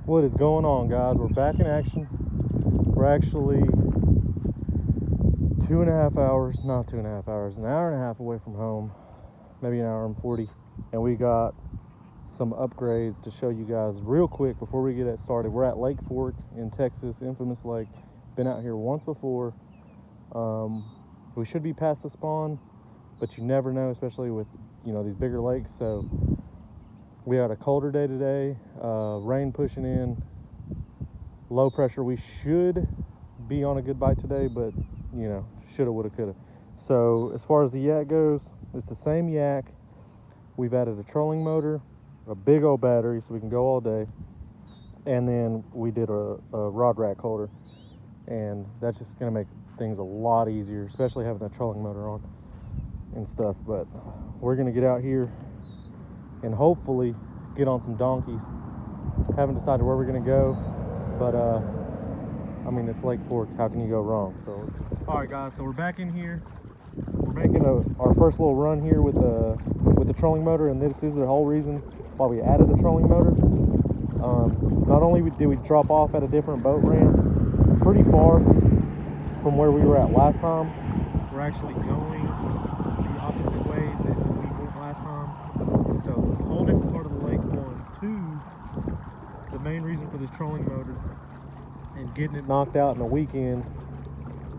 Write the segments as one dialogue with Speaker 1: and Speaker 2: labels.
Speaker 1: What is going on, guys? We're back in action. We're actually 2.5 hours, not 2.5 hours, an hour and a half away from home, maybe an hour and 40, and we got some upgrades to show you guys real quick before we get it started. We're at Lake Fork in Texas, infamous lake. Been out here once before. We should be past the spawn, but you never know, especially with these bigger lakes. So we had a colder day today, rain pushing in, low pressure. We should be on a good bite today, but shoulda, woulda, coulda. So as far as the yak goes, it's the same yak. We've added a trolling motor, a big old battery so we can go all day, and then we did a rod rack holder, and that's just gonna make things a lot easier, especially having that trolling motor on and stuff. But we're gonna get out here and hopefully get on some donkeys. Haven't decided where we're gonna go, but I mean, it's Lake Fork, how can you go wrong? So all right, guys, so we're back in here. We're making our first little run here with the trolling motor, and this is the whole reason why we added the trolling motor. Not only did we drop off at a different boat ramp pretty far from where we were at last time, we're actually going the opposite way that we went last time. So a whole different part of the lake. One, two, the main reason for this trolling motor and getting it knocked out in a weekend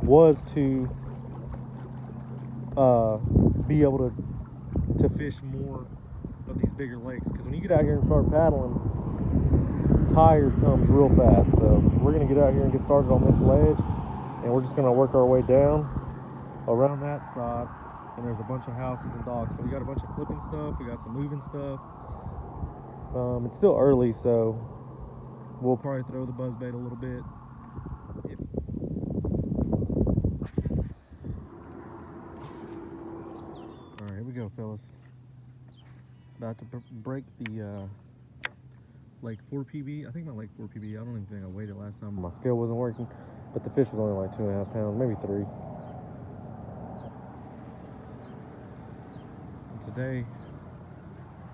Speaker 1: was to be able to fish more of these bigger lakes, because when you get out here and start paddling, tired comes real fast. So we're gonna get out here and get started on this ledge, and we're just gonna work our way down around that side, and there's a bunch of houses and docks. So we got a bunch of flipping stuff, we got some moving stuff. It's still early, so we'll probably throw the buzzbait a little bit. All right, here we go, fellas. About to break the Lake 4 PB. I think my Lake 4 PB, I don't even think I weighed it last time. My scale wasn't working, but the fish was only like 2.5 pounds, maybe 3. And today,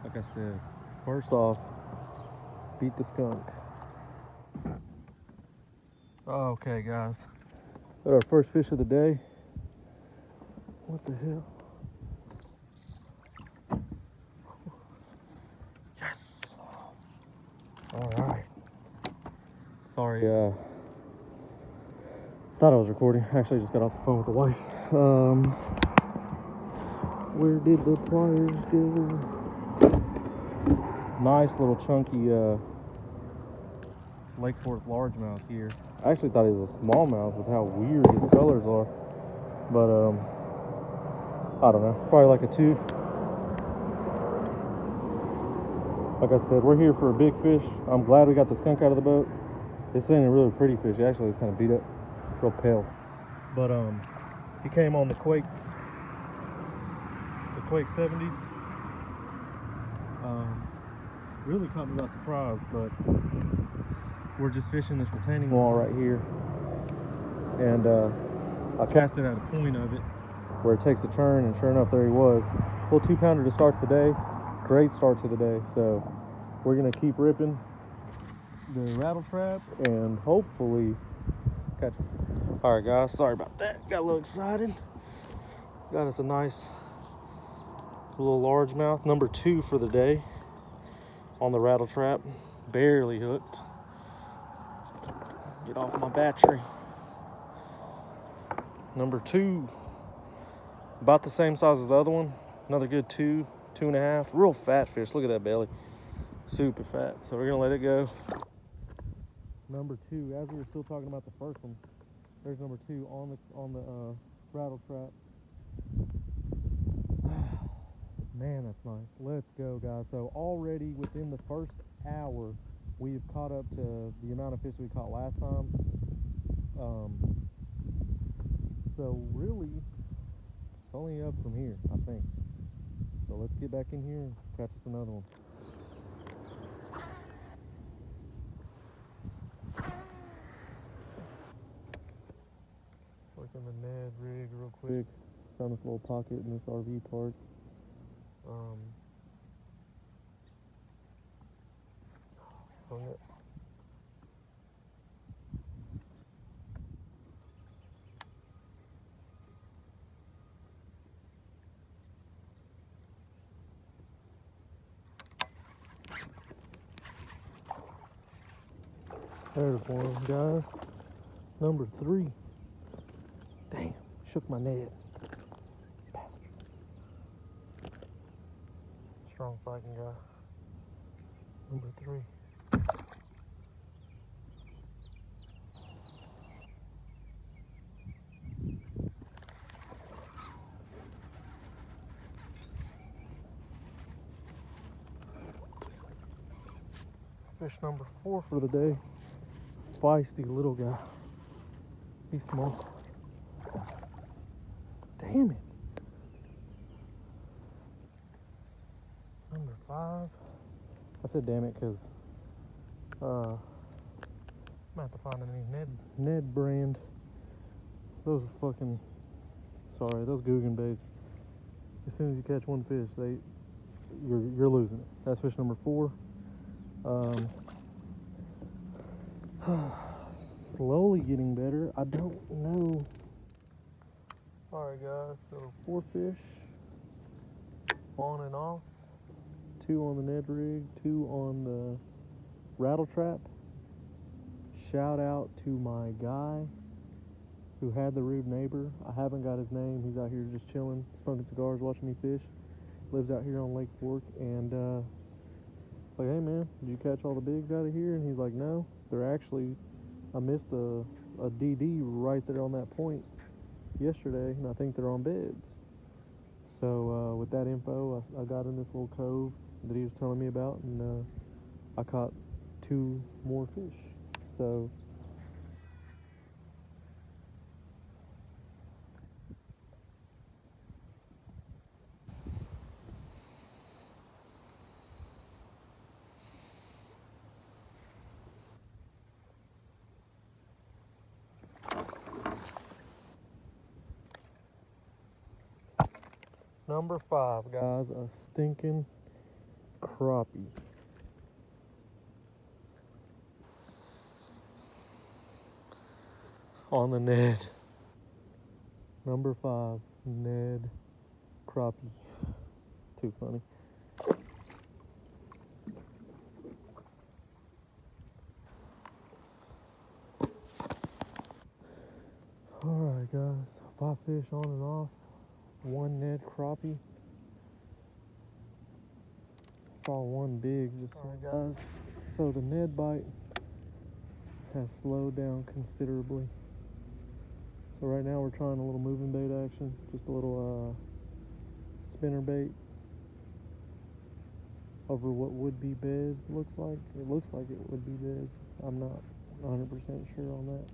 Speaker 1: like I said, first off, beat the skunk. Okay, guys, got our first fish of the day. What the hell? Yes! All right. Sorry, thought I was recording. Actually, just got off the phone with the wife. Where did the pliers go? Nice little chunky Lake Fork largemouth here. I actually thought he was a smallmouth with how weird his colors are, but I don't know, probably like a 2. Like I said, we're here for a big fish. I'm glad we got the skunk out of the boat. This ain't a really pretty fish. Actually, it's kind of beat up, real pale. But he came on the Quake 70. Really caught me by surprise, but we're just fishing this retaining wall right here, and I cast it at a point of it where it takes a turn, and sure enough, there he was. Little 2-pounder to start the day. Great start to the day. So we're gonna keep ripping the rattle trap and hopefully catch him. All right, guys, sorry about that. Got a little excited. Got us a nice little largemouth, number 2 for the day on the rattle trap. Barely hooked. Get off my battery. Number 2, about the same size as the other one. Another good 2, 2.5. Real fat fish. Look at that belly, super fat. So we're gonna let it go. Number 2, as we were still talking about the first one, there's number 2 on the rattle trap. Man, that's nice. Let's go, guys. So already within the first hour, we've caught up to the amount of fish we caught last time. So really, it's only up from here, I think. So let's get back in here and catch us another one. Working the Ned rig real quick. Found this little pocket in this RV park. Hung it. There's one, guys. Number 3. Damn, shook my net. Bastard. Strong fighting guy. Number 3. Fish number 4 for the day. Feisty little guy. He's small. Damn it. Number 5. I said damn it because I'm gonna have to find any Ned brand. Those fucking, sorry, those Guggen baits. As soon as you catch one fish, you're losing it. That's fish number 4. Slowly getting better. I don't know. Alright guys, so 4 fish on and off. 2 on the Ned rig, 2 on the rattle trap. Shout out to my guy who had the rude neighbor. I haven't got his name. He's out here just chilling, smoking cigars, watching me fish. Lives out here on Lake Fork, and it's like, hey man, did you catch all the bigs out of here? And he's like, no, they're actually, I missed a DD right there on that point yesterday, and I think they're on beds. So with that info, I got in this little cove that he was telling me about, and I caught 2 more fish. So number 5, guys, a stinking crappie. On the Ned. Number 5, Ned crappie. Too funny. Alright guys, 5 fish on and off. 1 Ned crappie. Saw 1 big just now, guys. So the Ned bite has slowed down considerably. So right now we're trying a little moving bait action, just a little spinner bait over what would be beds. Looks like it would be beds. I'm not 100% sure on that.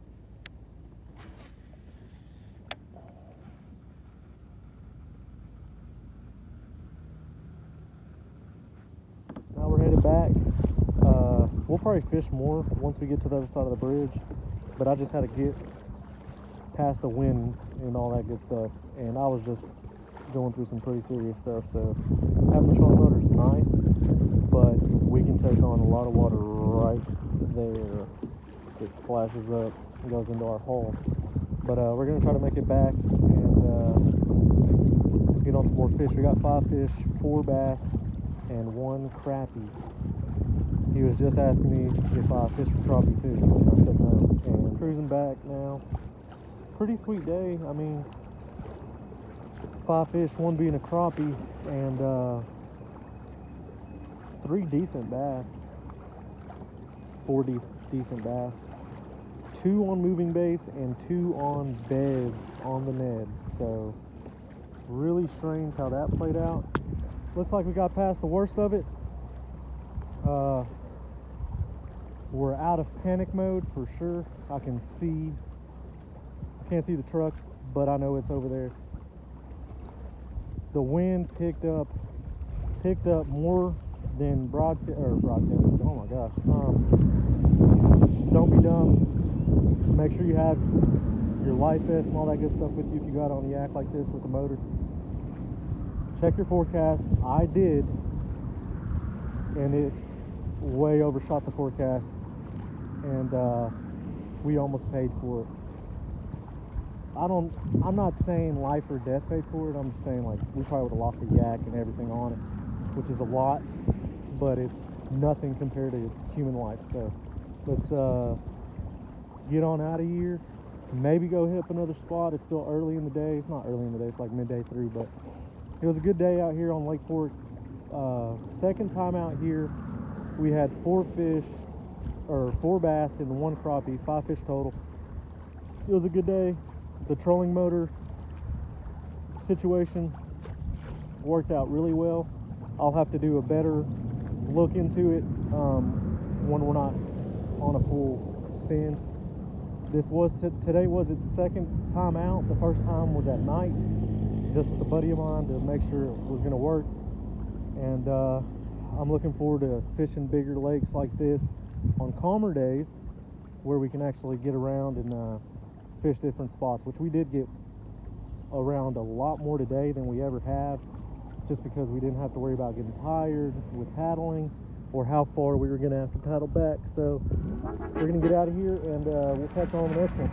Speaker 1: Now we're headed back. We'll probably fish more once we get to the other side of the bridge, but I just had to get past the wind and all that good stuff, and I was just going through some pretty serious stuff. So having the trolling motor is nice, but we can take on a lot of water right there. It splashes up and goes into our hole. But we're gonna try to make it back and get on some more fish. We got 5 fish, 4 bass, and 1 crappie. He was just asking me if I fished for crappie too, and I said no. And cruising back now. Pretty sweet day. I mean, 5 fish, 1 being a crappie, and 3 decent bass. 4 decent bass. 2 on moving baits and 2 on beds on the Ned. So really strange how that played out. Looks like we got past the worst of it. We're out of panic mode for sure. I can't see the truck, but I know it's over there. The wind picked up more than broadcast. Oh my gosh. Don't be dumb. Make sure you have your life vest and all that good stuff with you if you got on the yak like this with the motor. Check your forecast. I did, and it way overshot the forecast, and we almost paid for it. I'm not saying life or death paid for it. I'm just saying, like, we probably would have lost the yak and everything on it, which is a lot, but it's nothing compared to human life. So let's get on out of here. Maybe go hit up another spot. It's still early in the day. It's not early in the day, it's like midday 3, but it was a good day out here on Lake Fork. Second time out here, we had 4 fish, or 4 bass and 1 crappie, 5 fish total. It was a good day. The trolling motor situation worked out really well. I'll have to do a better look into it when we're not on a full send. This was today was its second time out. The first time was at night, just with a buddy of mine to make sure it was going to work. And I'm looking forward to fishing bigger lakes like this on calmer days, where we can actually get around and fish different spots, which we did get around a lot more today than we ever have, just because we didn't have to worry about getting tired with paddling or how far we were going to have to paddle back. So we're going to get out of here, and we'll catch you on the next one.